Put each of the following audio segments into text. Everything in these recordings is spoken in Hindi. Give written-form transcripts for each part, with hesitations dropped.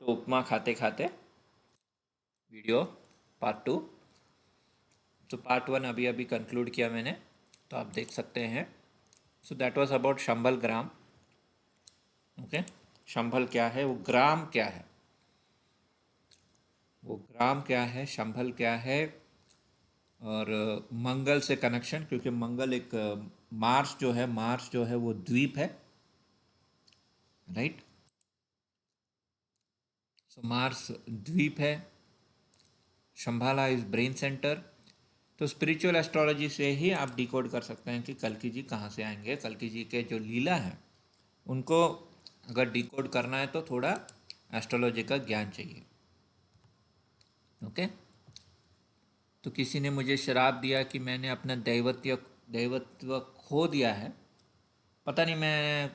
तो उपमा खाते खाते वीडियो पार्ट 2। तो पार्ट 1 अभी अभी कंक्लूड किया मैंने, तो आप देख सकते हैं। So that was about Shambhal Gram. Okay, Shambhal क्या है, वो ग्राम क्या है, वो ग्राम क्या है, शंभल क्या है। और मंगल से कनेक्शन, क्योंकि मंगल एक मार्स जो है, मार्स जो है वो द्वीप है, राइट। सो मार्स द्वीप है, शंभाला इज ब्रेन सेंटर। तो स्पिरिचुअल एस्ट्रोलॉजी से ही आप डिकोड कर सकते हैं कि कल्कि जी कहाँ से आएंगे। कल्कि जी के जो लीला है उनको अगर डिकोड करना है तो थोड़ा एस्ट्रोलॉजी का ज्ञान चाहिए। ओके, तो किसी ने मुझे श्राप दिया कि मैंने अपना दैवत्व खो दिया है। पता नहीं,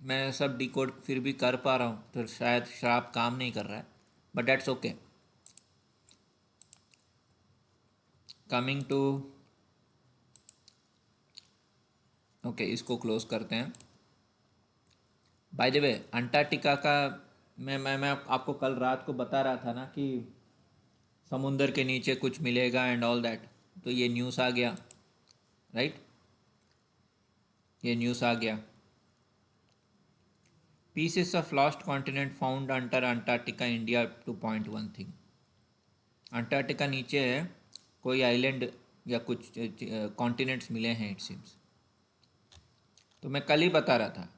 मैं सब डिकोड फिर भी कर पा रहा हूँ, तो शायद श्राप काम नहीं कर रहा है, but that's okay. Coming to, okay, इसको क्लोज करते हैं। बाय द वे, अंटार्कटिका का मैं आपको कल रात को बता रहा था ना कि समुंदर के नीचे कुछ मिलेगा एंड ऑल दैट। तो ये न्यूज़ आ गया, राइट, ये न्यूज़ आ गया। Pieces of lost continent found under Antarctica India two point one thing. Antarctica नीचे है, कोई आइलैंड या कुछ कॉन्टिनेंट्स मिले हैं इट सीम्स। तो मैं कल ही बता रहा था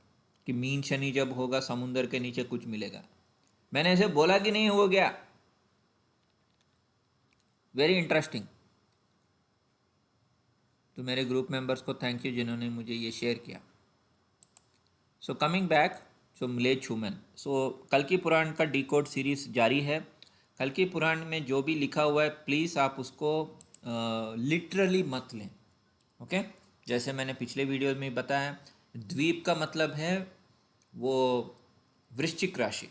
कि मीन शनि जब होगा समुंदर के नीचे कुछ मिलेगा। मैंने ऐसे बोला कि नहीं, हो गया। Very interesting. तो मेरे ग्रुप मेंबर्स को थैंक यू जिन्होंने मुझे ये शेयर किया। सो कमिंग बैक, सो म्लेच्छ ह्यूमन। सो कल की पुराण का डिकोड सीरीज जारी है। कल की पुराण में जो भी लिखा हुआ है प्लीज़ आप उसको लिटरली मत लें। ओके, जैसे मैंने पिछले वीडियो में बताया, द्वीप का मतलब है वो वृश्चिक राशि,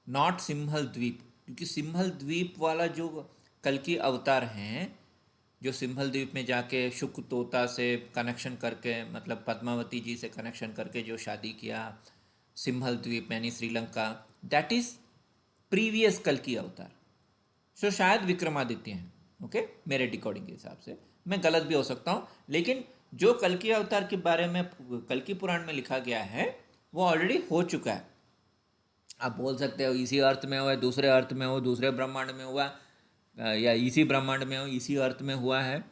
नॉट सिंहल द्वीप। क्योंकि सिंहल द्वीप वाला जो कल की अवतार हैं, जो सिंहल द्वीप में जाके शुक तोता से कनेक्शन करके, मतलब पद्मावती जी से कनेक्शन करके जो शादी किया, सिंहल द्वीप यानी श्रीलंका, दैट इज़ प्रीवियस कल की अवतार। सो शायद विक्रमादित्य हैं। ओके, मेरे डिकोडिंग के हिसाब से मैं गलत भी हो सकता हूँ, लेकिन जो कल की अवतार के बारे में कल की पुराण में लिखा गया है वो ऑलरेडी हो चुका है। आप बोल सकते हो इसी अर्थ में हुआ है, दूसरे अर्थ में हो, दूसरे ब्रह्मांड में हुआ, या इसी ब्रह्मांड में हो, इसी अर्थ में हुआ है।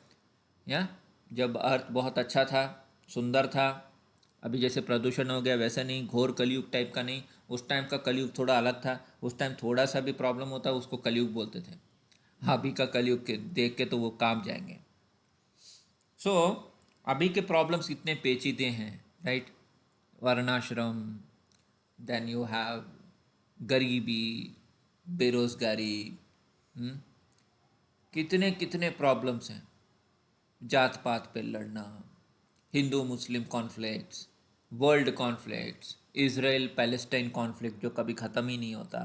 या जब अर्थ बहुत अच्छा था, सुंदर था, अभी जैसे प्रदूषण हो गया वैसा नहीं, घोर कलयुग टाइप का नहीं। उस टाइम का कलयुग थोड़ा अलग था। उस टाइम थोड़ा सा भी प्रॉब्लम होता उसको कलयुग बोलते थे। अभी का कलयुग के देख के तो वो काम जाएंगे। सो अभी के प्रॉब्लम्स कितने पेचीदे हैं, राइट। वर्णाश्रम, देन यू हैव गरीबी, बेरोजगारी, कितने कितने प्रॉब्लम्स हैं। जात पात पे लड़ना, Hindu Muslim conflicts, world conflicts, Israel Palestine conflict जो कभी ख़त्म ही नहीं होता।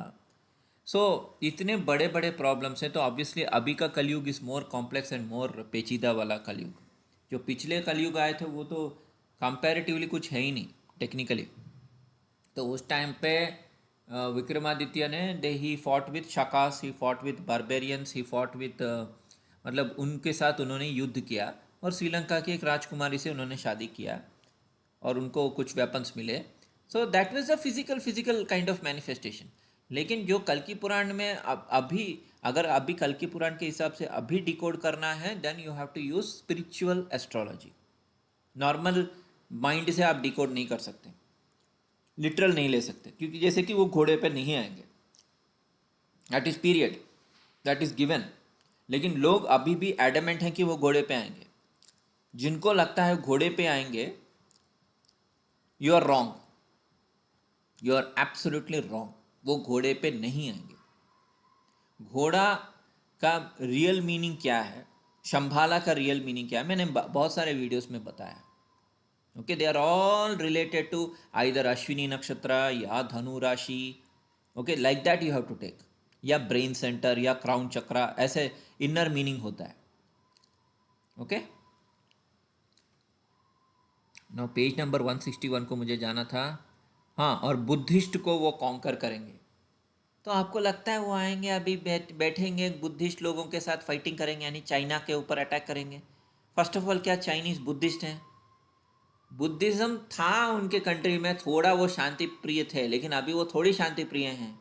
सो इतने बड़े बड़े प्रॉब्लम्स हैं, तो ऑब्वियसली अभी का कलयुग is more complex and more पेचीदा वाला कलयुग। जो पिछले कलयुग आए थे वो तो कंपैरेटिवली कुछ है ही नहीं टेक्निकली। तो उस टाइम पे विक्रमादित्य ने they he fought with Shakas, he fought with barbarians, he fought with, मतलब उनके साथ उन्होंने युद्ध किया, और श्रीलंका की एक राजकुमारी से उन्होंने शादी किया और उनको कुछ वेपन्स मिले। सो that was a physical kind of manifestation. लेकिन जो कल की पुराण में अभी, अगर अभी कल की पुराण के हिसाब से अभी डिकोड करना है, then you have to use spiritual astrology. Normal mind से आप डिकोड नहीं कर सकते, लिटरल नहीं ले सकते, क्योंकि जैसे कि वो घोड़े पे नहीं आएंगे, that is period, that is given. लेकिन लोग अभी भी एडमेंट हैं कि वो घोड़े पे आएंगे। जिनको लगता है घोड़े पे आएंगे, you are wrong, you are absolutely wrong. वो घोड़े पे नहीं आएंगे। घोड़ा का रियल मीनिंग क्या है, शंभाला का रियल मीनिंग क्या है, मैंने बहुत सारे वीडियोस में बताया। Okay, they are all related to either Ashwini नक्षत्र या धनु राशि। Okay, like that you have to take, या ब्रेन सेंटर या क्राउन चक्रा, ऐसे इनर मीनिंग होता है। ओके, नो पेज नंबर 161 को मुझे जाना था। हाँ, और बुद्धिस्ट को वो कॉन्कर करेंगे। तो आपको लगता है वो आएंगे अभी बैठेंगे बुद्धिस्ट लोगों के साथ फाइटिंग करेंगे, यानी चाइना के ऊपर अटैक करेंगे? फर्स्ट ऑफ ऑल, क्या चाइनीज बुद्धिस्ट हैं? बुद्धिज्म था उनके कंट्री में, थोड़ा वो शांति प्रिय थे, लेकिन अभी वो थोड़ी शांति प्रिय हैं।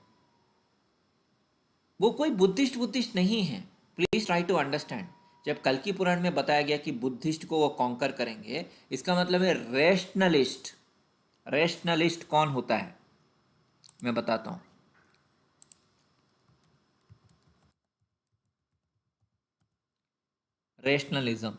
वो कोई बुद्धिस्ट बुद्धिस्ट नहीं है। Please try to understand. जब कल की पुराण में बताया गया कि बुद्धिस्ट को वो कॉन्कर करेंगे, इसका मतलब है रेशनलिस्ट। रेशनलिस्ट कौन होता है, मैं बताता हूं। Rationalism,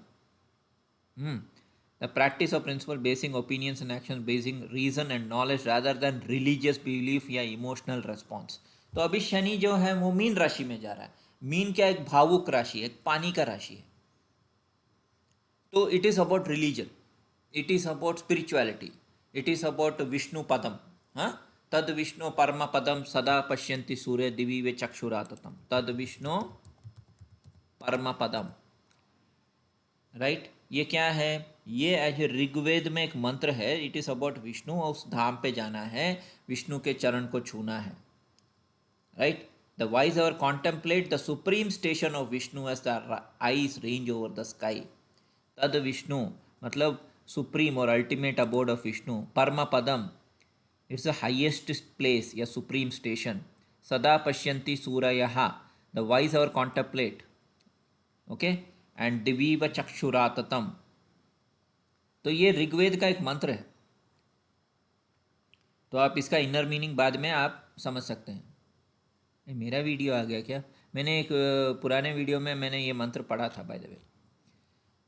the practice of principle basing opinions and action basing reason and knowledge rather than religious belief या इमोशनल रेस्पॉन्स। तो अभी शनि जो है वो मीन राशि में जा रहा है। मीन क्या, एक भावुक राशि है, एक पानी का राशि है। तो it is about religion, it is about spirituality, it is about Vishnu पदम। हाँ, तद विष्णु परम पदम सदा पश्यन्ति सूर्य दिवि वे चक्षुराततम, तद विष्णु परम पदम। राइट, ये क्या है? ये एज ऋग्वेद में एक मंत्र है। इट इज अबाउट विष्णु, और उस धाम पे जाना है, विष्णु के चरण को छूना है। Right, the wise ever contemplate the supreme station of Vishnu as the eyes range over the sky. तद विष्णु मतलब सुप्रीम और अल्टीमेट अबोर्ड ऑफ विष्णु। परम पदम, इट्स द हाइएस्ट प्लेस या सुप्रीम स्टेशन। सदा पश्यन्ति सूरयः, the wise ever contemplate. Okay, and दिवीव चक्षुराततम। तो ये ऋग्वेद का एक मंत्र है। तो आप इसका इनर मीनिंग बाद में आप समझ सकते हैं। मेरा वीडियो आ गया क्या? मैंने एक पुराने वीडियो में मैंने ये मंत्र पढ़ा था, by the way.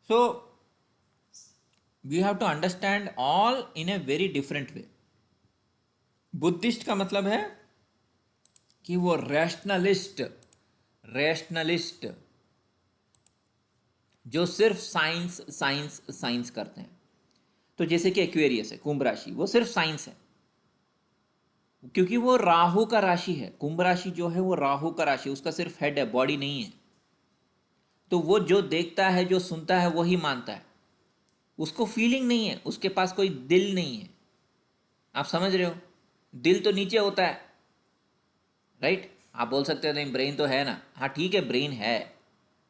So we have to understand all in a very different way. Buddhist का मतलब है कि वो रैशनलिस्ट, रैशनलिस्ट जो सिर्फ साइंस साइंस साइंस करते हैं। तो जैसे कि एक्वेरियस है, कुंभ राशि, वो सिर्फ साइंस है, क्योंकि वो राहु का राशि है। कुंभ राशि जो है वो राहु का राशि, उसका सिर्फ हेड है, बॉडी नहीं है। तो वो जो देखता है, जो सुनता है, वही मानता है। उसको फीलिंग नहीं है, उसके पास कोई दिल नहीं है। आप समझ रहे हो? दिल तो नीचे होता है। राइट, आप बोल सकते हो नहीं ब्रेन तो है ना। हाँ ठीक है, ब्रेन है,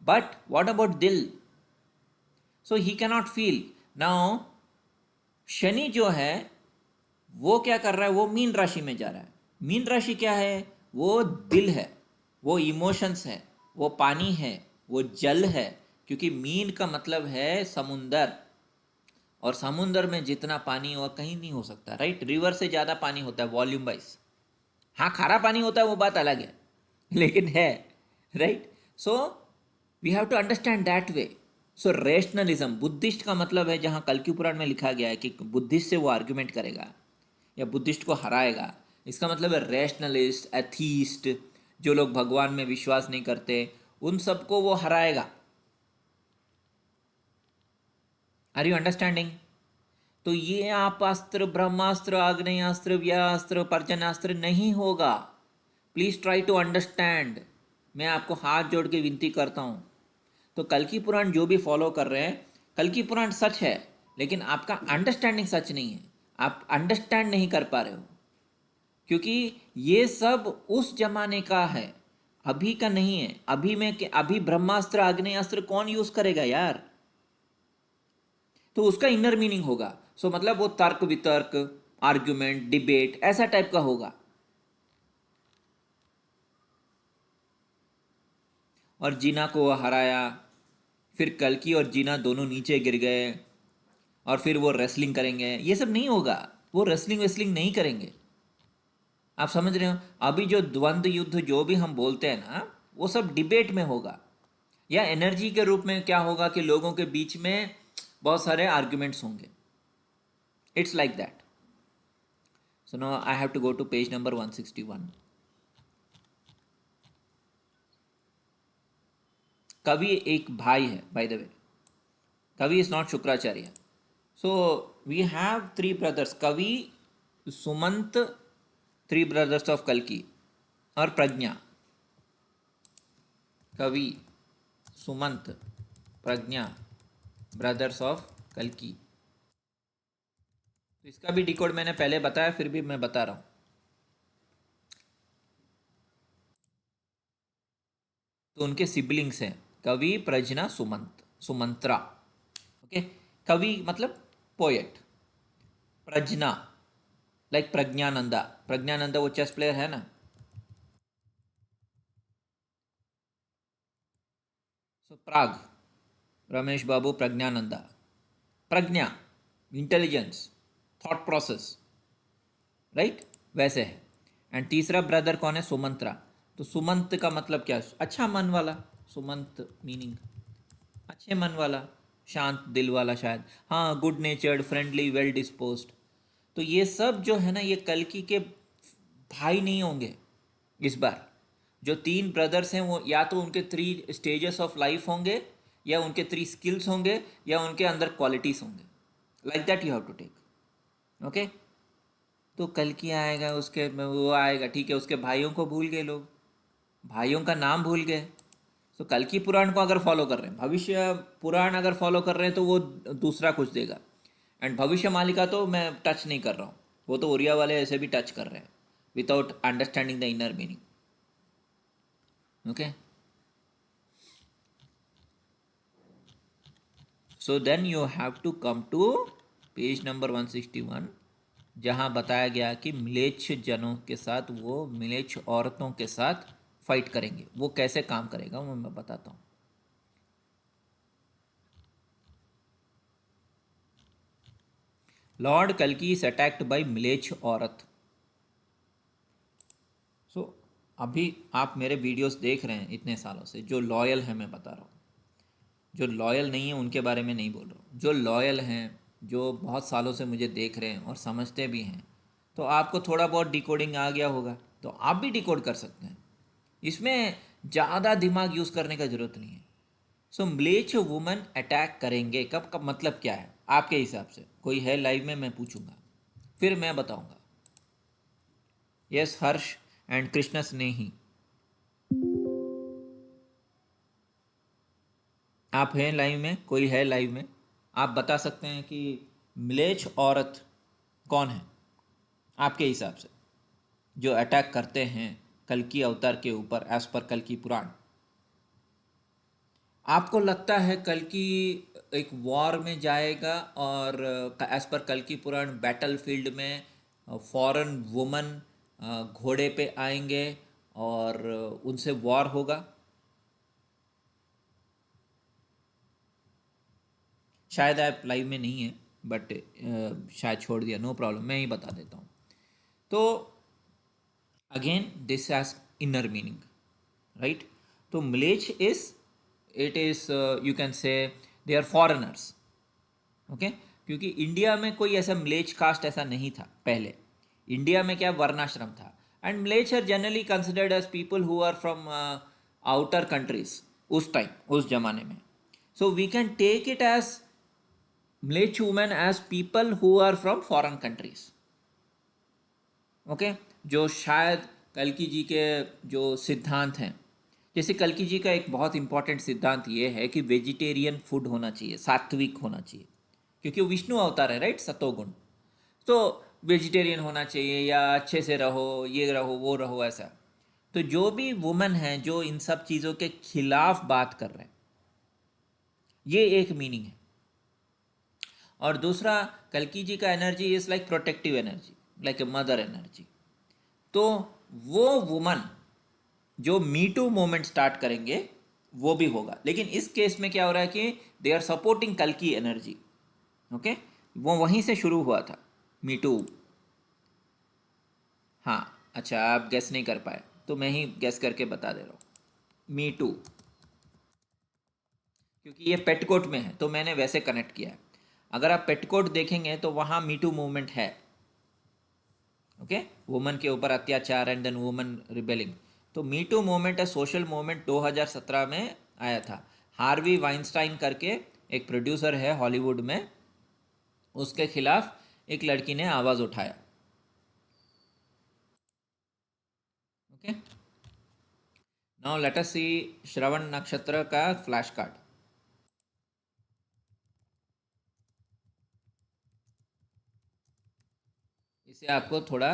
but what about dil? So he cannot feel. Now Shani जो है वो क्या कर रहा है? वो मीन राशि में जा रहा है। मीन राशि क्या है? वो दिल है, वो इमोशंस है, वो पानी है, वो जल है। क्योंकि मीन का मतलब है समुंदर, और समुंदर में जितना पानी और कहीं नहीं हो सकता। राइट, रिवर से ज़्यादा पानी होता है वॉल्यूम वाइज। हाँ, खारा पानी होता है, वो बात अलग है, लेकिन है। Right, so we have to understand that way. So rationalism, Buddhist का मतलब है, जहाँ कल की पुराण में लिखा गया है कि बुद्धिस्ट से वो आर्ग्यूमेंट करेगा या बुद्धिस्ट को हराएगा, इसका मतलब है रैशनलिस्ट, एथीस्ट, जो लोग भगवान में विश्वास नहीं करते, उन सबको वो हराएगा। Are you understanding? तो ये आपास्त्र, ब्रह्मास्त्र, आग्नेयास्त्र, व्यास्त्र, पर्जन्यास्त्र नहीं होगा। Please try to understand. मैं आपको हाथ जोड़ के विनती करता हूँ। तो कल की पुराण जो भी फॉलो कर रहे हैं, कल की पुराण सच है, लेकिन आपका अंडरस्टैंडिंग सच नहीं है। आप अंडरस्टैंड नहीं कर पा रहे हो, क्योंकि ये सब उस जमाने का है, अभी का नहीं है। अभी में अभी ब्रह्मास्त्र, आग्नेयास्त्र कौन यूज करेगा यार? तो उसका इनर मीनिंग होगा। सो मतलब वो तर्क वितर्क, आर्ग्यूमेंट, डिबेट, ऐसा टाइप का होगा। और जीना को वो हराया, फिर कल्कि और जीना दोनों नीचे गिर गए, और फिर वो रेसलिंग करेंगे। ये सब नहीं होगा, वो रेसलिंग वेसलिंग नहीं करेंगे। आप समझ रहे हो? अभी जो द्वंद्व युद्ध जो भी हम बोलते हैं ना, वो सब डिबेट में होगा, या एनर्जी के रूप में क्या होगा कि लोगों के बीच में बहुत सारे आर्ग्यूमेंट्स होंगे। It's like that. So no I have to go to page number 161। Kavi एक भाई है, by the way. Kavi is not Shukracharya. So we have three brothers, Kavi, Sumant, three brothers of कल्कि, और प्रज्ञा। कवि, सुमंत, प्रज्ञा, ब्रदर्स ऑफ कल्कि। तो इसका भी डिकोड मैंने पहले बताया, फिर भी मैं बता रहा हूँ। तो उनके सिबलिंग्स हैं कवि, प्रजना, सुमंत्रा। ओके, कवि मतलब पोएट, प्रजना लाइक प्रज्ञानंदा, प्रज्ञानंदा वो चेस प्लेयर है ना। सो प्राग, रमेश बाबू प्रज्ञानंदा, प्रज्ञा, इंटेलिजेंस, थॉट प्रोसेस, राइट, वैसे है। एंड तीसरा ब्रदर कौन है, सुमंत्रा। तो सुमंत का मतलब क्या है, अच्छा मन वाला, सुमंत मीनिंग अच्छे मन वाला, शांत दिल वाला शायद, हाँ, गुड नेचर्ड, फ्रेंडली, वेल डिस्पोज्ड। तो ये सब जो है ना, ये कल्कि के भाई नहीं होंगे इस बार। जो तीन ब्रदर्स हैं वो या तो उनके थ्री स्टेजेस ऑफ लाइफ होंगे, या उनके थ्री स्किल्स होंगे, या उनके अंदर क्वालिटीज होंगे। Like that you have to take. Okay, तो कल्कि आएगा, उसके वो आएगा, ठीक है, उसके भाइयों को भूल गए लोग, भाइयों का नाम भूल गए। तो कल्कि पुराण को अगर फॉलो कर रहे हैं, भविष्य पुराण अगर फॉलो कर रहे हैं, तो वो दूसरा कुछ देगा। एंड भविष्य मालिका तो मैं टच नहीं कर रहा हूँ, वो तो उड़िया वाले ऐसे भी टच कर रहे हैं without understanding the inner meaning. Okay, so then you have to come to page number 161, जहाँ बताया गया कि मिलेच्छ जनों के साथ, वो मिलेच्छ औरतों के साथ फाइट करेंगे। वो कैसे काम करेगा वो मैं बताता हूँ। लॉर्ड कल्कि इज अटैक्ड बाय मिलेच्छ औरत। सो अभी आप मेरे वीडियोस देख रहे हैं इतने सालों से, जो लॉयल है मैं बता रहा हूँ, जो लॉयल नहीं है उनके बारे में नहीं बोल रहा हूँ। जो लॉयल हैं, जो बहुत सालों से मुझे देख रहे हैं और समझते भी हैं, तो आपको थोड़ा बहुत डिकोडिंग आ गया होगा, तो आप भी डिकोड कर सकते हैं। इसमें ज़्यादा दिमाग यूज़ करने का ज़रूरत नहीं है। सो म्लेच्छ वुमन अटैक करेंगे कब कब, मतलब क्या है आपके हिसाब से? कोई है लाइव में, मैं पूछूंगा, फिर मैं बताऊंगा। यस हर्ष एंड कृष्ण स्नेही, आप हैं लाइव में? कोई है लाइव में? आप बता सकते हैं कि म्लेच्छ औरत कौन है आपके हिसाब से, जो अटैक करते हैं कल्कि अवतार के ऊपर एज पर कल्कि पुराण? आपको लगता है कल्कि एक वॉर में जाएगा और एज पर कल्कि पुराण बैटल फील्ड में फॉरेन वुमन घोड़े पे आएंगे और उनसे वॉर होगा? शायद आप लाइव में नहीं है, बट शायद छोड़ दिया, नो प्रॉब्लम, मैं ही बता देता हूँ। तो again this has inner meaning, right? तो Mlechha is, it is, you can say they are foreigners. Okay, क्योंकि इंडिया में कोई ऐसा मलेच कास्ट ऐसा नहीं था पहले। इंडिया में क्या वर्णाश्रम था। एंड मलेच are generally considered as people who are from outer countries उस टाइम, उस जमाने में। So we can take it as mlech women as people who are from foreign countries. Okay, जो शायद कल्कि जी के जो सिद्धांत हैं, जैसे कल्कि जी का एक बहुत इंपॉर्टेंट सिद्धांत ये है कि वेजिटेरियन फूड होना चाहिए, सात्विक होना चाहिए, क्योंकि वो विष्णु अवतार है, राइट, सतोगुण। तो वेजिटेरियन होना चाहिए, या अच्छे से रहो, ये रहो, वो रहो, ऐसा। तो जो भी वुमेन हैं जो इन सब चीज़ों के खिलाफ बात कर रहे हैं, ये एक मीनिंग है। और दूसरा, कल्कि जी का energy is like protective energy, like a mother energy. तो वो वुमन जो मी टू मोमेंट स्टार्ट करेंगे वो भी होगा, लेकिन इस केस में क्या हो रहा है कि दे आर सपोर्टिंग कल्कि एनर्जी। ओके, वो वहीं से शुरू हुआ था, मी टू। हाँ, अच्छा, आप गेस नहीं कर पाए तो मैं ही गेस करके बता दे रहा हूँ। मी टू, क्योंकि ये पेटकोट में है तो मैंने वैसे कनेक्ट किया है। अगर आप पेटकोट देखेंगे तो वहाँ मी टू मूवमेंट है। ओके, वुमन के ऊपर अत्याचार एंड देन वुमन रिबेलिंग। तो मी टू मूवमेंट है, सोशल मूवमेंट 2017 में आया था। हार्वी वाइंस्टाइन करके एक प्रोड्यूसर है हॉलीवुड में, उसके खिलाफ एक लड़की ने आवाज़ उठाया। ओके, नाउ लेट अस सी श्रवण नक्षत्र का फ्लैश कार्ड। इससे आपको थोड़ा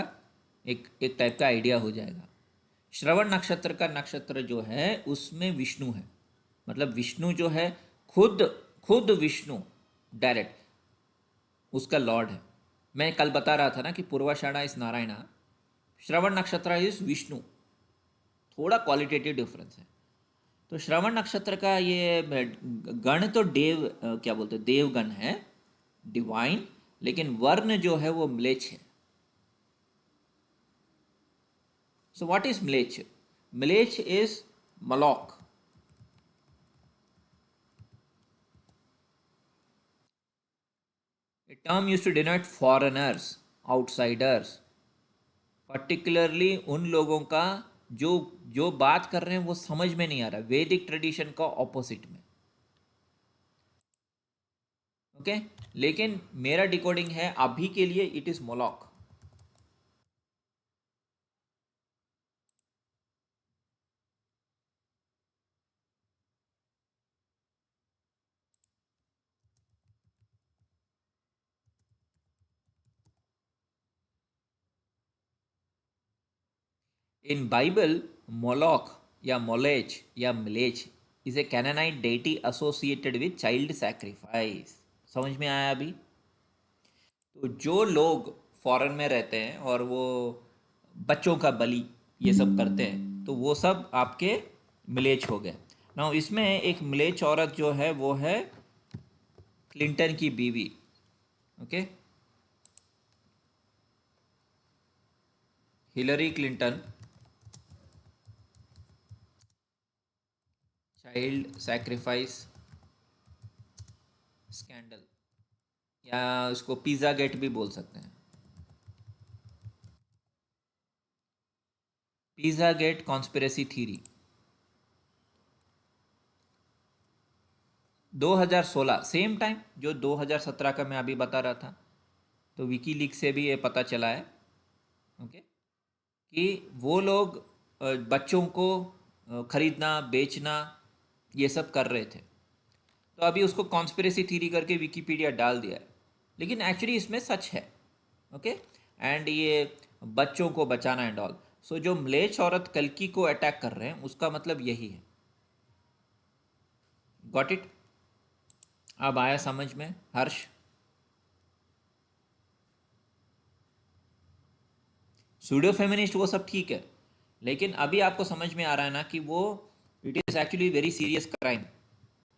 एक एक टाइप का आइडिया हो जाएगा। श्रवण नक्षत्र का नक्षत्र जो है उसमें विष्णु है, मतलब विष्णु जो है खुद खुद विष्णु डायरेक्ट उसका लॉर्ड है। मैं कल बता रहा था ना कि पूर्वाषाढ़ा इस नारायणा, श्रवण नक्षत्र इस विष्णु, थोड़ा क्वालिटेटिव डिफरेंस है। तो श्रवण नक्षत्र का ये गण तो देव क्या बोलते हैं, देवगण है, डिवाइन, लेकिन वर्ण जो है वो म्लेच्छ है। सो व्हाट इज म्लेच्छ? म्लेच्छ is Moloch. A term used to denote foreigners, outsiders, particularly उन लोगों का जो जो बात कर रहे हैं वो समझ में नहीं आ रहा, वैदिक ट्रेडिशन का ऑपोजिट में। ओके लेकिन मेरा डिकोडिंग है अभी के लिए it is Moloch. In Bible Moloch या मोलेच या मिलेच is a Canaanite deity associated with child sacrifice. समझ में आया अभी? तो जो लोग फॉरेन में रहते हैं और वो बच्चों का बलि ये सब करते हैं तो वो सब आपके मिलेच हो गए ना। इसमें एक मिलेच औरत जो है वो है क्लिंटन की बीवी। Okay, Hillary Clinton, child sacrifice scandal, या उसको पिज़्ज़ा गेट भी बोल सकते हैं। Pizzagate conspiracy theory 2016 same time जो 2017 का मैं अभी बता रहा था। तो विकीलीक्स से भी ये पता चला है ओके कि वो लोग बच्चों को खरीदना बेचना ये सब कर रहे थे। तो अभी उसको कॉन्स्पिरेसी थीरी करके विकीपीडिया डाल दिया है, लेकिन एक्चुअली इसमें सच है। ओके एंड ये बच्चों को बचाना एंड ऑल। सो जो म्लेच्छ औरत कल्कि को अटैक कर रहे हैं उसका मतलब यही है। Got it? अब आया समझ में हर्ष? सूडो फेमिनिस्ट वो सब ठीक है, लेकिन अभी आपको समझ में आ रहा है ना कि वो it is actually very serious crime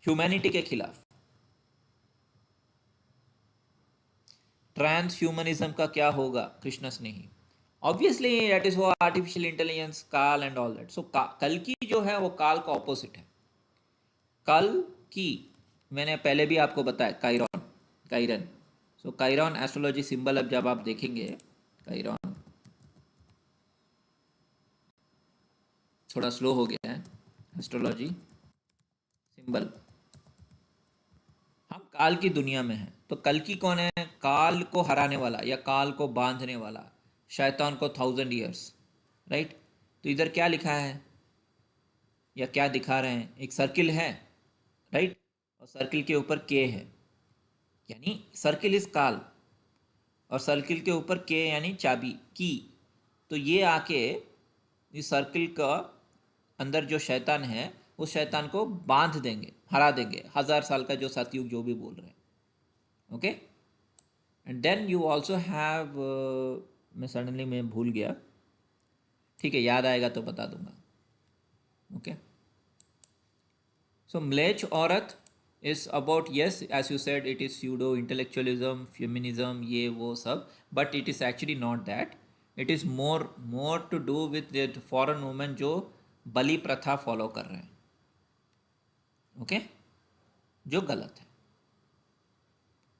humanity के खिलाफ। ट्रांस ह्यूमनिज्म का क्या होगा कृष्ण स्नेही? ऑब्वियसली दैट इज वो आर्टिफिशियल इंटेलिजेंस काल एंड ऑल दैट। सो कल की जो है वो काल का ऑपोजिट है। कल की मैंने पहले भी आपको बताया काइरॉन, काइरन। सो काइरॉन एस्ट्रोलॉजी सिंबल अब जब आप देखेंगे काइरॉन, थोड़ा स्लो हो गया है एस्ट्रोलॉजी सिंबल। हम काल की दुनिया में हैं तो कल की कौन है? काल को हराने वाला या काल को बांधने वाला, शैतान को 1000 ईयर्स, राइट? तो इधर क्या लिखा है या क्या दिखा रहे हैं? एक सर्किल है, राइट? और सर्किल के ऊपर के है, यानी सर्किल इज काल, और सर्किल के ऊपर के यानी चाबी की। तो ये आके इस सर्किल का अंदर जो शैतान है उस शैतान को बांध देंगे, हरा देंगे, 1000 साल का जो सतयुग जो भी बोल रहे हैं। Okay and then you also have, मैं सडनली मैं भूल गया, ठीक है याद आएगा तो बता दूंगा। ओके सो म्लेच्छ औरत is about, yes as you said, it is pseudo intellectualism feminism ये वो सब, but it is actually not that. It is more to do with foreign women जो बलि प्रथा फॉलो कर रहे हैं। ओके जो गलत है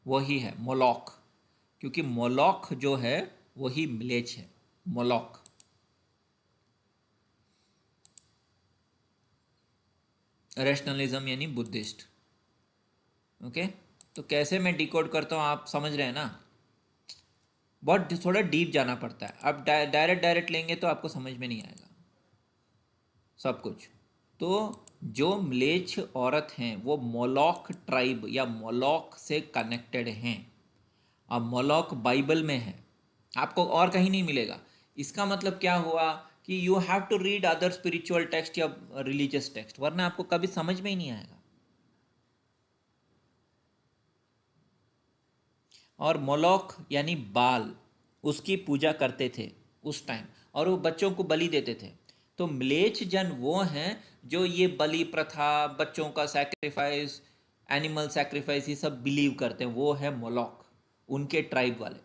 वही है मोलॉक, क्योंकि मोलॉक जो है वही म्लेच्छ है, मोलॉक। रैशनलिज्म यानी बुद्धिस्ट। ओके तो कैसे मैं डिकोड करता हूँ आप समझ रहे हैं ना? बहुत थोड़ा डीप जाना पड़ता है। आप डायरेक्ट डायरेक्ट लेंगे तो आपको समझ में नहीं आएगा सब कुछ। तो जो म्लेच्छ औरत हैं वो मोलॉक ट्राइब या मोलॉक से कनेक्टेड हैं। अब मोलॉक बाइबल में है, आपको और कहीं नहीं मिलेगा। इसका मतलब क्या हुआ कि you have to read other spiritual text या रिलीजियस टेक्स्ट, वरना आपको कभी समझ में ही नहीं आएगा। और मोलोक यानी बाल, उसकी पूजा करते थे उस टाइम, और वो बच्चों को बलि देते थे। तो म्लेच्छ जन वो हैं जो ये बलि प्रथा, बच्चों का सैक्रिफाइस, एनिमल सैक्रिफाइस, ये सब बिलीव करते हैं। वो है मोलोक, उनके ट्राइब वाले।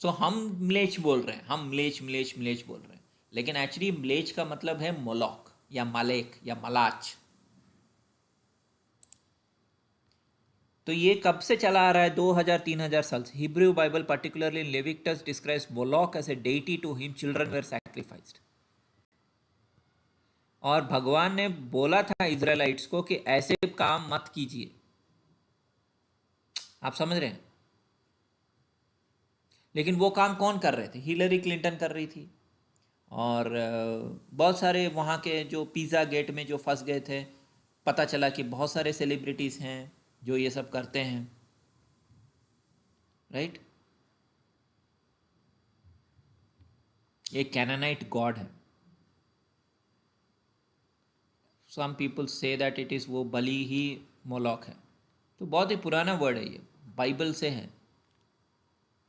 सो हम म्लेच्छ बोल रहे हैं, हम म्लेच्छ म्लेच्छ म्लेच्छ बोल रहे हैं, लेकिन एक्चुअली म्लेच्छ का मतलब है मोलोक या मालेक या मलाच। तो ये कब से चला आ रहा है? 2000-3000 साल से। Hebrew Bible particularly in Leviticus describes Moloch as a deity, to him children were sacrificed. और भगवान ने बोला था इजराइलाइट्स को कि ऐसे काम मत कीजिए। आप समझ रहे हैं? लेकिन वो काम कौन कर रहे थे? हिलरी क्लिंटन कर रही थी, और बहुत सारे वहाँ के जो पिज़्ज़ा गेट में जो फंस गए थे, पता चला कि बहुत सारे सेलिब्रिटीज़ हैं जो ये सब करते हैं, राइट? ये कैनानाइट गॉड है। Some people say that it is, वो बलि ही मोलॉक है। तो बहुत ही पुराना वर्ड है ये, बाइबल से है,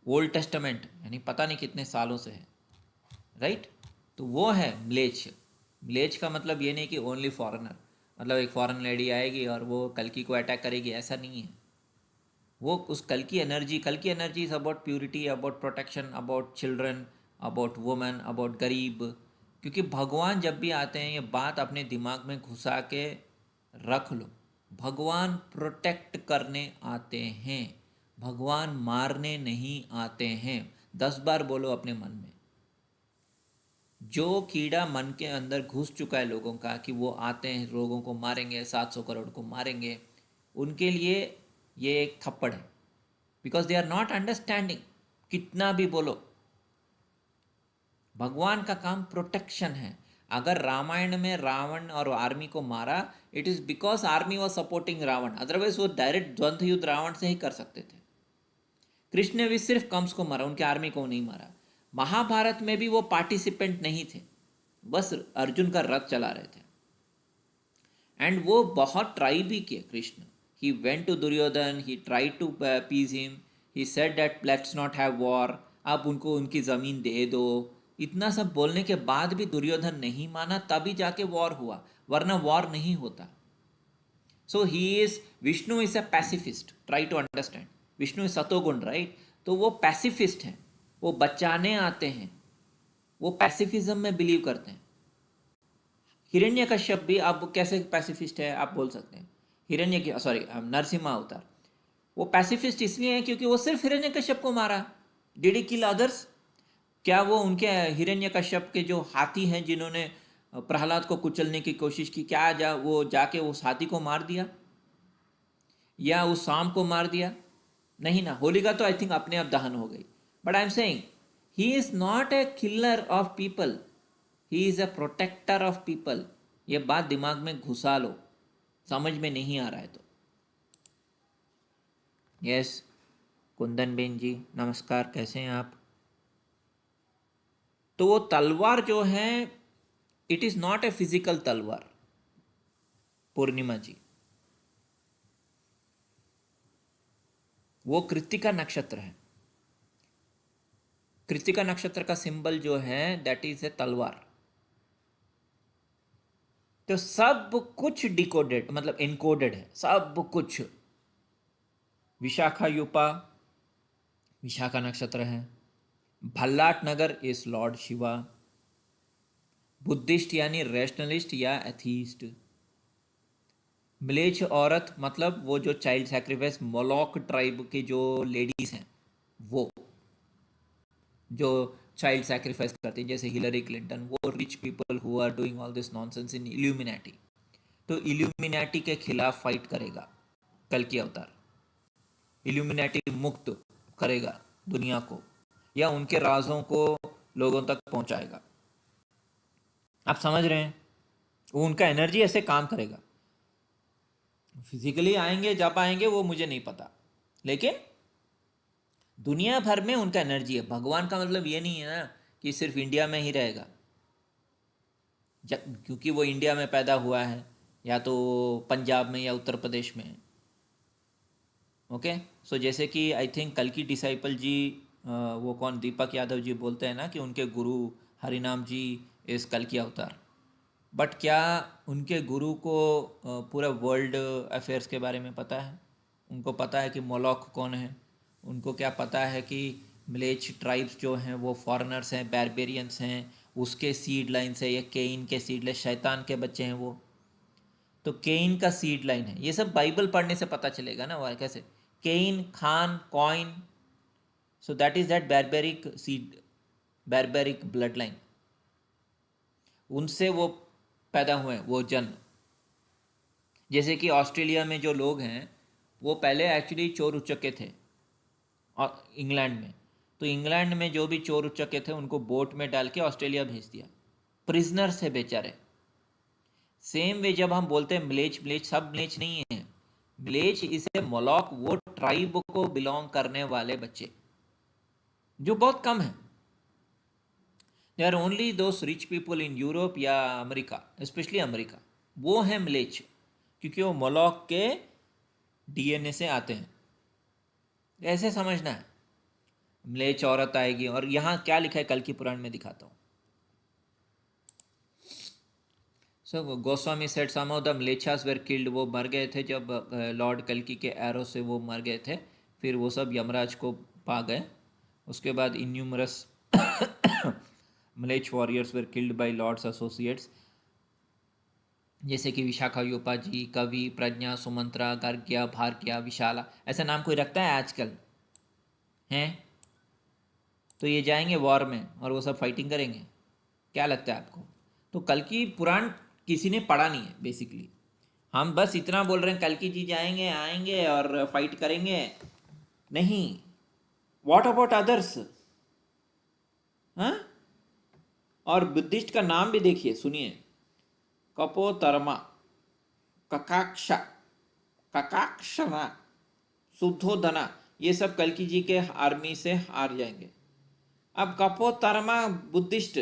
ओल्ड टेस्टामेंट, यानी पता नहीं कितने सालों से है, राइट? तो वो है म्लेच्छ। म्लेच्छ का मतलब ये नहीं कि ओनली फॉरेनर, मतलब एक फॉरेन लेडी आएगी और वो कल्कि को अटैक करेगी, ऐसा नहीं है। वो उस कल की energy is about purity, about protection, about children, about women, about गरीब। क्योंकि भगवान जब भी आते हैं, ये बात अपने दिमाग में घुसा के रख लो, भगवान प्रोटेक्ट करने आते हैं, भगवान मारने नहीं आते हैं। 10 बार बोलो अपने मन में। जो कीड़ा मन के अंदर घुस चुका है लोगों का कि वो आते हैं लोगों को मारेंगे, 700 करोड़ को मारेंगे, उनके लिए ये एक थप्पड़ है। Because they are not understanding. कितना भी बोलो, भगवान का काम प्रोटेक्शन है। अगर रामायण में रावण और आर्मी को मारा, it is because army was supporting Ravan, otherwise वो डायरेक्ट द्वंद्व युद्ध रावण से ही कर सकते थे। कृष्ण ने भी सिर्फ कंस को मारा, उनके आर्मी को नहीं मारा। महाभारत में भी वो पार्टिसिपेंट नहीं थे, बस अर्जुन का रथ चला रहे थे। एंड वो बहुत ट्राई भी किए Krishna. He went to Duryodhan, he try to peace him, he said that let's not have war, आप उनको उनकी ज़मीन दे दो। इतना सब बोलने के बाद भी दुर्योधन नहीं माना, तभी जाके वॉर हुआ, वरना वॉर नहीं होता। So he is, Vishnu is a pacifist, try to understand. Vishnu is सतोगुण, राइट? तो वो पैसिफिस्ट हैं, वो बचाने आते हैं, वो पैसिफिज्म में बिलीव करते हैं। हिरण्यकश्यप भी अब कैसे पैसिफिस्ट है आप बोल सकते हैं। हिरण्य की सॉरी नरसिम्हा अवतार, वो पैसिफिस्ट इसलिए है क्योंकि वो सिर्फ हिरण्यकश्यप को मारा। Did he kill others? क्या वो उनके हिरण्यकश्यप के जो हाथी हैं जिन्होंने प्रहलाद को कुचलने की कोशिश की, क्या वो जाके उस हाथी को मार दिया या उस सांप को मार दिया? नहीं ना। होलिका तो आई थिंक अपने आप दहन हो गई। But I am saying he is not a killer of people, he is a protector of people. ये बात दिमाग में घुसा लो, समझ में नहीं आ रहा है तो। यस, कुंदन बेन जी नमस्कार, कैसे हैं आप? तो वो तलवार जो है, it is not a physical तलवार, पूर्णिमा जी। वो कृत्तिका नक्षत्र है। कृत्तिका नक्षत्र का सिंबल जो है दैट इज ए तलवार। तो सब कुछ डिकोडेड, मतलब इनकोडेड है सब कुछ। विशाखा यूपा, विशाखा नक्षत्र है। Bhallat Nagar is Lord Shiva. Buddhist यानी रेशनलिस्ट या एथीस्ट। म्लेच्छ औरत मतलब वो जो चाइल्ड सैक्रिफाइस, मोलॉक ट्राइब की जो लेडीज हैं, वो जो चाइल्ड सैक्रिफाइस करती हैं, जैसे हिलरी क्लिंटन, वो rich people who are doing all this nonsense in Illuminati. तो इल्यूमिनेटी के खिलाफ फाइट करेगा कल की अवतार। इल्यूमिनेटी मुक्त करेगा दुनिया को, या उनके राजों को लोगों तक पहुंचाएगा। आप समझ रहे हैं? वो उनका एनर्जी ऐसे काम करेगा। फिजिकली आएंगे जब आएंगे वो मुझे नहीं पता, लेकिन दुनिया भर में उनका एनर्जी है। भगवान का मतलब ये नहीं है ना कि सिर्फ इंडिया में ही रहेगा, क्योंकि वो इंडिया में पैदा हुआ है या तो पंजाब में या उत्तर प्रदेश में। ओके, सो जैसे कि आई थिंक कल की डिसाइपल जी, वो कौन, दीपक यादव जी बोलते हैं ना कि उनके गुरु हरिनाम जी इस कल की अवतार। बट क्या उनके गुरु को पूरा वर्ल्ड अफेयर्स के बारे में पता है? उनको पता है कि मोलॉक कौन है? उनको क्या पता है कि मलेच ट्राइब्स जो हैं वो फॉरेनर्स हैं, बैरबेरियंस हैं, उसके सीड लाइन से, ये केइन के सीड लाइन, शैतान के बच्चे हैं वो। तो केइन का सीड लाइन है, ये सब बाइबल पढ़ने से पता चलेगा ना। वह कैसे केइन, खान, coin, so that is that barbaric seed, barbaric blood line, उनसे वो पैदा हुए हैं वो जन। जैसे कि ऑस्ट्रेलिया में जो लोग हैं वो पहले एक्चुअली चोर उचक्के थे, और इंग्लैंड में, तो इंग्लैंड में जो भी चोर उचक्के थे उनको बोट में डाल के ऑस्ट्रेलिया भेज दिया, प्रिजनर थे बेचारे। सेम वे जब हम बोलते हैं मलेच, मलेच सब मलेच नहीं है। मलेच इसे मोलॉक, वो ट्राइब को बिलोंग करने वाले बच्चे जो बहुत कम है। They are only those rich people in Europe या अमेरिका, स्पेशली अमेरिका, वो हैं मलेच, क्योंकि वो मोलॉक के डीएनए से आते हैं। ऐसे समझना है। मलेच औरत आएगी, और यहाँ क्या लिखा है कल की पुराण में दिखाता हूँ। So Goswami said some of the मलेच्छास वेर किल्ड, वो मर गए थे जब लॉर्ड कल्की के एरो से वो मर गए थे, फिर वो सब यमराज को पा गए। उसके बाद इन्यूमरस मलेच्छ warriors were killed by Lord's associates, जैसे कि विशाखायूपा जी, कवि, प्रज्ञा, सुमंत्रा, गर्ग्या, भारग्या, विशाला। ऐसा नाम कोई रखता है आजकल? हैं? तो ये जाएंगे वॉर में और वो सब फाइटिंग करेंगे? क्या लगता है आपको? तो कल की पुराण किसी ने पढ़ा नहीं है बेसिकली। हम बस इतना बोल रहे हैं कल की जी जाएंगे, आएंगे और फाइट करेंगे। नहीं, व्हाट अबाउट अदर्स? हाँ? और बुद्धिस्ट का नाम भी देखिए, सुनिए, कपोतरमा, ककाक्षा, ककाक्षना, शुद्धोधना, ये सब कल्कि जी के आर्मी से हार जाएंगे। अब Kapotarama Buddhist,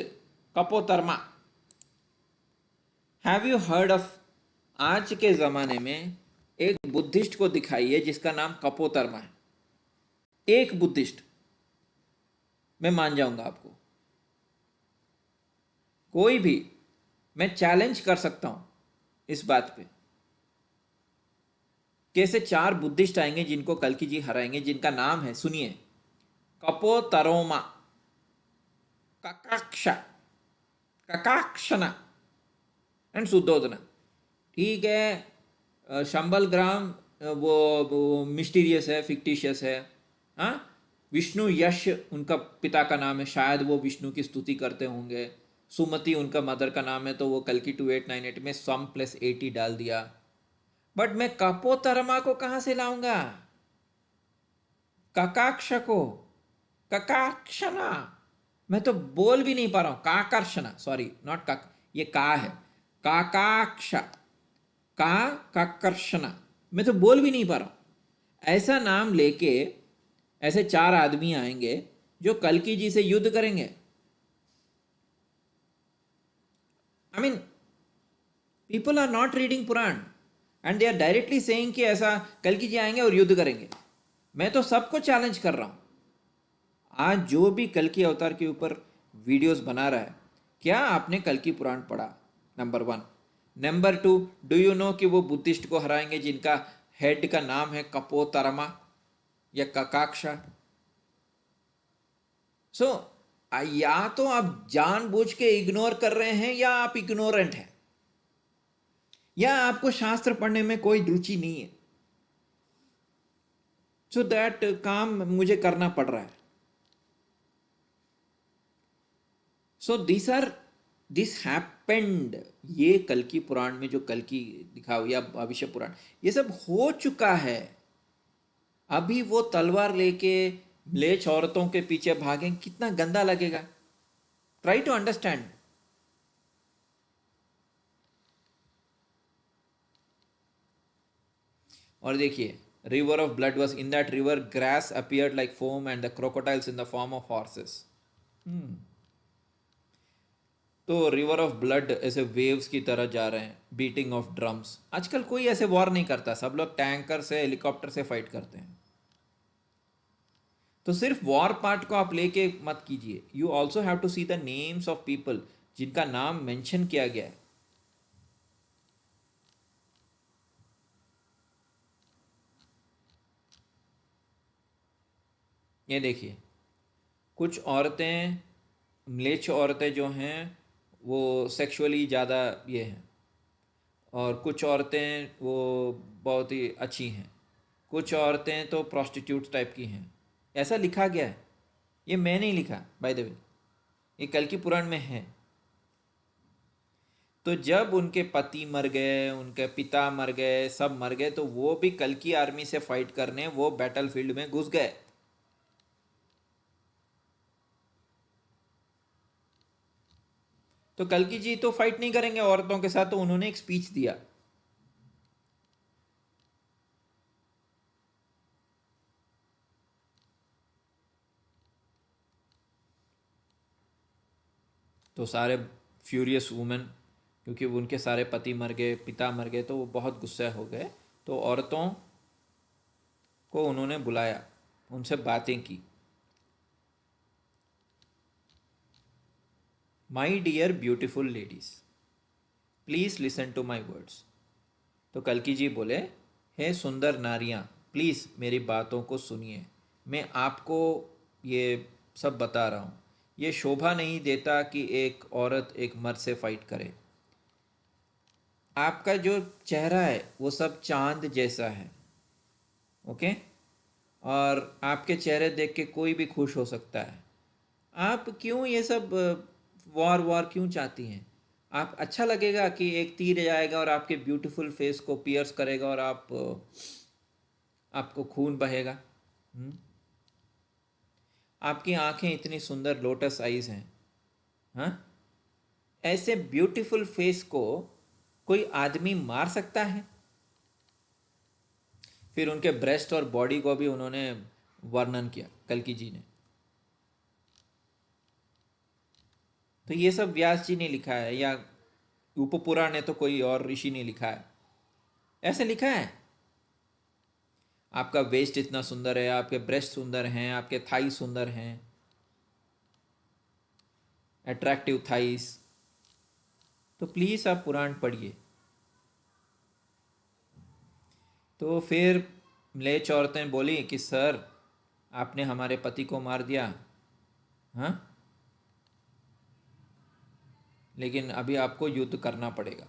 Kapotarama, have you heard of? आज के ज़माने में एक बुद्धिस्ट को दिखाइए जिसका नाम कपोतरमा है, एक बुद्धिस्ट, मैं मान जाऊंगा आपको। कोई भी, मैं चैलेंज कर सकता हूं इस बात पे। कैसे 4 बुद्धिस्ट आएंगे जिनको कल्कि जी हराएंगे, जिनका नाम है, सुनिए, कपोतरोमा, ककाक्षा, ककाक्षना एंड शुद्धोधना। ठीक है, शंबल ग्राम, वो मिस्टीरियस है, फिक्टिशियस है। हाँ, विष्णु यश उनका पिता का नाम है, शायद वो विष्णु की स्तुति करते होंगे। सुमति उनका मदर का नाम है, तो वो कल की 2898 में सम प्लस 80 डाल दिया। बट मैं कपोतरमा को कहाँ से लाऊंगा? ककाक्ष को, ककाक्षना, मैं तो बोल भी नहीं पा रहा हूं। काकर्षणा, सॉरी, नॉट काक, ये का है, काकाक्ष, का, काकर्षणा, मैं तो बोल भी नहीं पा रहा हूं। ऐसा नाम लेके ऐसे 4 आदमी आएंगे जो कल्कि जी से युद्ध करेंगे। I mean, people are not reading Puran and they are directly saying कि ऐसा कल्कि जी आएंगे और युद्ध करेंगे। मैं तो सबको चैलेंज कर रहा हूं। आज जो भी कल की अवतार के ऊपर वीडियोस बना रहा है, क्या आपने कल की पुराण पढ़ा? Number 1। Number 2, do you know कि वो बुद्धिस्ट को हराएंगे जिनका हेड का नाम है कपोतरमा या ककाक्षा? सो या तो आप जानबूझ के इग्नोर कर रहे हैं, या आप इग्नोरेंट हैं, या आपको शास्त्र पढ़ने में कोई रुचि नहीं है। सो दैट काम मुझे करना पड़ रहा है। सो दिस हैपेंड, ये कल की पुराण में जो कल की दिखा या भविष्य पुराण, ये सब हो चुका है। अभी वो तलवार लेके म्लेच्छ औरतों के पीछे भागें, कितना गंदा लगेगा। Try to understand. और देखिए, river of blood was in that river grass appeared like foam and the crocodiles in the form of horses. तो रिवर ऑफ ब्लड ऐसे वेव्स की तरह जा रहे हैं, बीटिंग ऑफ ड्रम्स। आजकल कोई ऐसे वॉर नहीं करता, सब लोग टैंकर से हेलीकॉप्टर से फाइट करते हैं। तो सिर्फ वॉर पार्ट को आप लेके मत कीजिए, you also have to see the names of people जिनका नाम मेंशन किया गया है। ये देखिए, कुछ औरतें, म्लेच्छ औरतें जो हैं वो सेक्सुअली ज़्यादा ये हैं, और कुछ औरतें वो बहुत ही अच्छी हैं, कुछ औरतें तो प्रोस्टिट्यूट टाइप की हैं, ऐसा लिखा गया है। ये मैं नहीं लिखा बाय द वे, ये कल की पुराण में है। तो जब उनके पति मर गए, उनके पिता मर गए, सब मर गए, तो वो भी कल की आर्मी से फाइट करने वो बैटल फील्ड में घुस गए। तो कल्कि जी तो फाइट नहीं करेंगे औरतों के साथ, तो उन्होंने एक स्पीच दिया। तो सारे फ्यूरियस वुमेन, क्योंकि उनके सारे पति मर गए, पिता मर गए, तो वो बहुत गुस्सा हो गए। तो औरतों को उन्होंने बुलाया, उनसे बातें की। My dear beautiful ladies, please listen to my words. तो कल्कि जी बोले, हे सुंदर नारियां, प्लीज़ मेरी बातों को सुनिए। मैं आपको ये सब बता रहा हूँ। ये शोभा नहीं देता कि एक औरत एक मर्द से फाइट करे। आपका जो चेहरा है वो सब चांद जैसा है, ओके? और आपके चेहरे देख के कोई भी खुश हो सकता है। आप क्यों ये सब वॉर वॉर क्यों चाहती हैं? आप अच्छा लगेगा कि एक तीर जाएगा और आपके ब्यूटीफुल फेस को पियर्स करेगा और आपको खून बहेगा। आपकी आंखें इतनी सुंदर लोटस आईज हैं, हाँ? ऐसे ब्यूटीफुल फेस को कोई आदमी मार सकता है? फिर उनके ब्रेस्ट और बॉडी को भी उन्होंने वर्णन किया कल्कि जी ने। तो ये सब व्यास जी ने लिखा है, या उपपुराण ने तो कोई और ऋषि ने लिखा है, ऐसे लिखा है। आपका वेस्ट इतना सुंदर है, आपके ब्रेस्ट सुंदर हैं, आपके थाई सुंदर हैं, अट्रैक्टिव थाइस। तो प्लीज़ आप पुराण पढ़िए। तो फिर म्लेच्छ औरतें बोली कि सर, आपने हमारे पति को मार दिया, हाँ, लेकिन अभी आपको युद्ध करना पड़ेगा।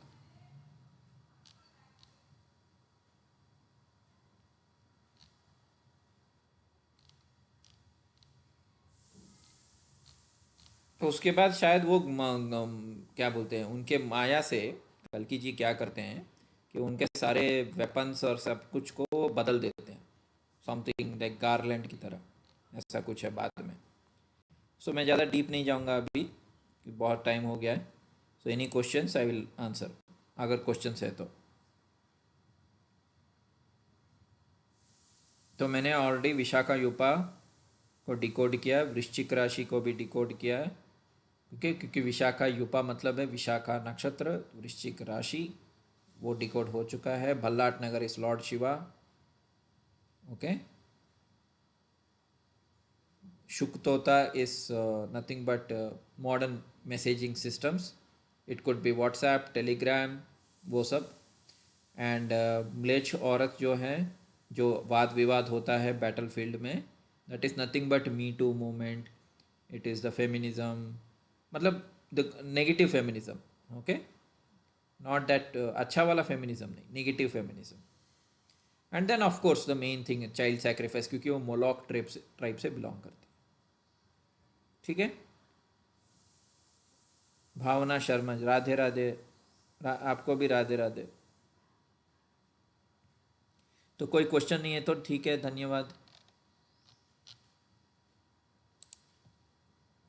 तो उसके बाद शायद वो क्या बोलते हैं, उनके माया से कल्कि जी क्या करते हैं कि उनके सारे वेपन्स और सब कुछ को बदल देते हैं, समथिंग लाइक गारलैंड की तरह, ऐसा कुछ है बाद में। सो मैं ज़्यादा डीप नहीं जाऊंगा अभी, कि बहुत टाइम हो गया है। So any questions I will answer, अगर क्वेश्चंस है तो। मैंने ऑलरेडी विशाखा यूपा को डिकोड किया, वृश्चिक राशि को भी डिकोड किया है, ओके? क्योंकि विशाखा यूपा मतलब है विशाखा नक्षत्र, वृश्चिक राशि, वो डिकोड हो चुका है। Bhallat Nagar is Lord Shiva, okay? Shuktota is nothing but modern messaging systems, it could be WhatsApp, Telegram, वो सब। एंड म्लेच्छ औरत जो है, जो वाद विवाद होता है बैटल फील्ड में, that is nothing but me too movement, it is the feminism, मतलब the negative feminism, okay? Not that अच्छा वाला फेमिनिज्म नहीं, negative feminism. And then of course the main thing child sacrifice, क्योंकि वो मोलॉक ट्राइब से बिलोंग करती है, ठीक है? भावना शर्मा, राधे राधे। आपको भी राधे राधे। तो कोई क्वेश्चन नहीं है तो ठीक है, धन्यवाद।